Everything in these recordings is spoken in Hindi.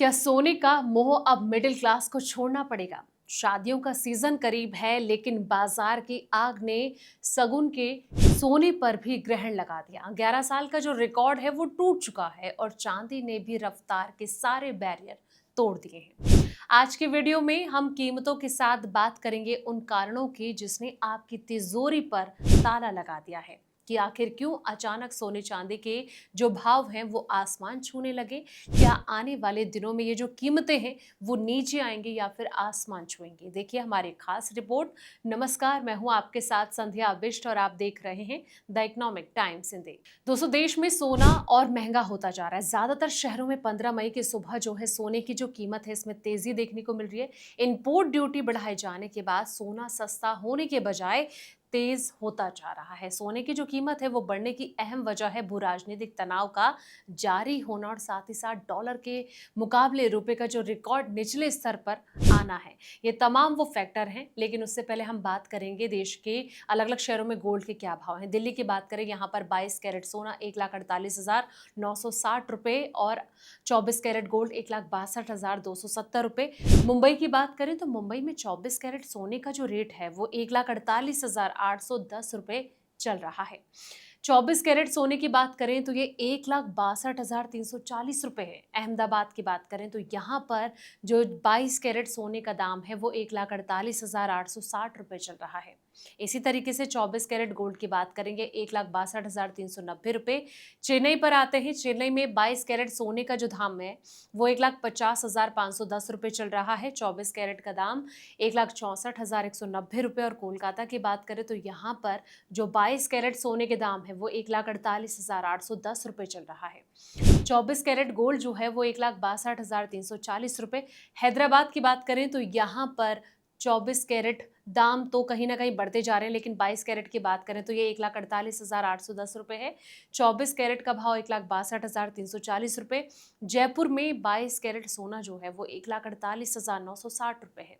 क्या सोने का मोह अब मिडिल क्लास को छोड़ना पड़ेगा? शादियों का सीजन करीब है, लेकिन बाजार की आग ने शगुन के सोने पर भी ग्रहण लगा दिया। 11 साल का जो रिकॉर्ड है वो टूट चुका है और चांदी ने भी रफ्तार के सारे बैरियर तोड़ दिए हैं। आज के वीडियो में हम कीमतों के साथ बात करेंगे उन कारणों की जिसने आपकी तिजोरी पर ताला लगा दिया है कि आखिर क्यों अचानक सोने चांदी के जो भाव हैं वो आसमान छूने लगे। क्या आने वाले दिनों में ये जो कीमतें हैं वो नीचे आएंगी या फिर आसमान छुएंगी? देखिए हमारी खास रिपोर्ट। नमस्कार, मैं हूं आपके साथ संध्या बिष्ट और आप देख रहे हैं द इकोनॉमिक टाइम्स हिंदी। दोस्तों, देश में सोना और महंगा होता जा रहा है। ज्यादातर शहरों में 15 मई की सुबह जो है सोने की जो कीमत है इसमें तेजी देखने को मिल रही है। इम्पोर्ट ड्यूटी बढ़ाए जाने के बाद सोना सस्ता होने के बजाय तेज होता जा रहा है। सोने की जो कीमत है वो बढ़ने की अहम वजह है भू राजनीतिक तनाव का जारी होना और साथ ही साथ डॉलर के मुकाबले रुपए का जो रिकॉर्ड निचले स्तर पर आना है। ये तमाम वो फैक्टर हैं, लेकिन उससे पहले हम बात करेंगे देश के अलग अलग शहरों में गोल्ड के क्या भाव हैं। दिल्ली की बात करें, यहाँ पर 22 कैरेट सोना 1,48,960 रुपए और 24 कैरेट गोल्ड 1,62,270 रुपए। मुंबई की बात करें तो मुंबई में 24 कैरेट सोने का जो रेट है वो 1,48,810 रुपए चल रहा है। 24 कैरेट सोने की बात करें तो ये 1,62,340 रुपए है। अहमदाबाद की बात करें तो यहाँ पर जो 22 कैरेट सोने का दाम है वो 1,48,860 रुपए चल रहा है। इसी तरीके से 24 कैरेट गोल्ड की बात करेंगे 1,62,390 रुपए। चेन्नई पर आते हैं। चेन्नई में 22 कैरेट सोने का जो दाम है वो 1,50,510 रुपए चल रहा है। 24 कैरेट का दाम 1,64,190 रुपए। और कोलकाता की बात करें तो यहाँ पर जो 22 कैरेट सोने के दाम है वो 1,48,810 रुपए चल रहा है। 24 कैरेट गोल्ड जो है वो 1,62,340 रुपए। हैदराबाद की बात करें तो यहाँ पर 24 कैरेट दाम तो कहीं ना कहीं बढ़ते जा रहे हैं, लेकिन 22 कैरेट की बात करें तो ये 1,48,810 रुपए है। 24 कैरेट का भाव 1,62,340 रुपए। जयपुर में 22 कैरेट सोना जो है वो 1,48,960 रुपए है।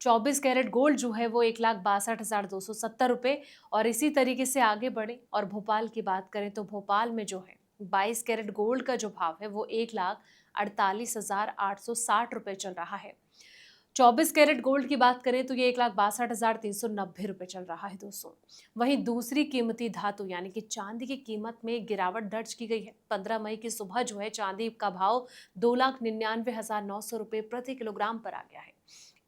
24 कैरेट गोल्ड जो है वो 1,62,270 रुपए। और इसी तरीके से आगे बढ़े और भोपाल की बात करें तो भोपाल में जो है 22 कैरेट गोल्ड का जो भाव है वो 1,48,860 रुपए चल रहा है। 24 कैरेट गोल्ड की बात करें तो ये 1,62,390 रुपए चल रहा है दोस्तों। वहीं दूसरी कीमती धातु यानी कि चांदी की कीमत में गिरावट दर्ज की गई है। 15 मई की सुबह जो है चांदी का भाव 2,99,900 रुपए प्रति किलोग्राम पर आ गया है।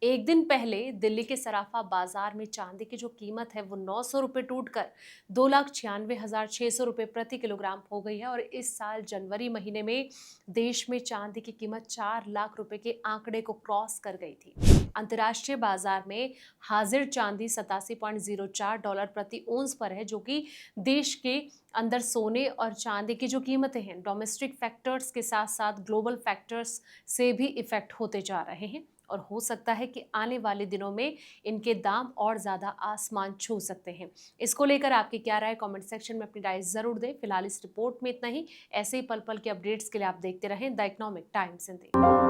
एक दिन पहले दिल्ली के सराफा बाजार में चांदी की जो कीमत है वो 900 रुपए टूटकर 2,96,600 रुपए प्रति किलोग्राम हो गई है। और इस साल जनवरी महीने में देश में चांदी की कीमत 4 लाख रुपए के आंकड़े को क्रॉस कर गई थी। अंतर्राष्ट्रीय बाजार में हाजिर चांदी 87.04 डॉलर प्रति ओंस पर है, जो कि देश के अंदर सोने और चांदी की जो कीमतें हैं डोमेस्टिक फैक्टर्स के साथ साथ ग्लोबल फैक्टर्स से भी इफेक्ट होते जा रहे हैं। और हो सकता है कि आने वाले दिनों में इनके दाम और ज़्यादा आसमान छू सकते हैं। इसको लेकर आपकी क्या राय, कमेंट सेक्शन में अपनी राय ज़रूर दें। फिलहाल इस रिपोर्ट में इतना ही। ऐसे ही पल पल के अपडेट्स के लिए आप देखते रहें द इकोनॉमिक टाइम्स हिंदी।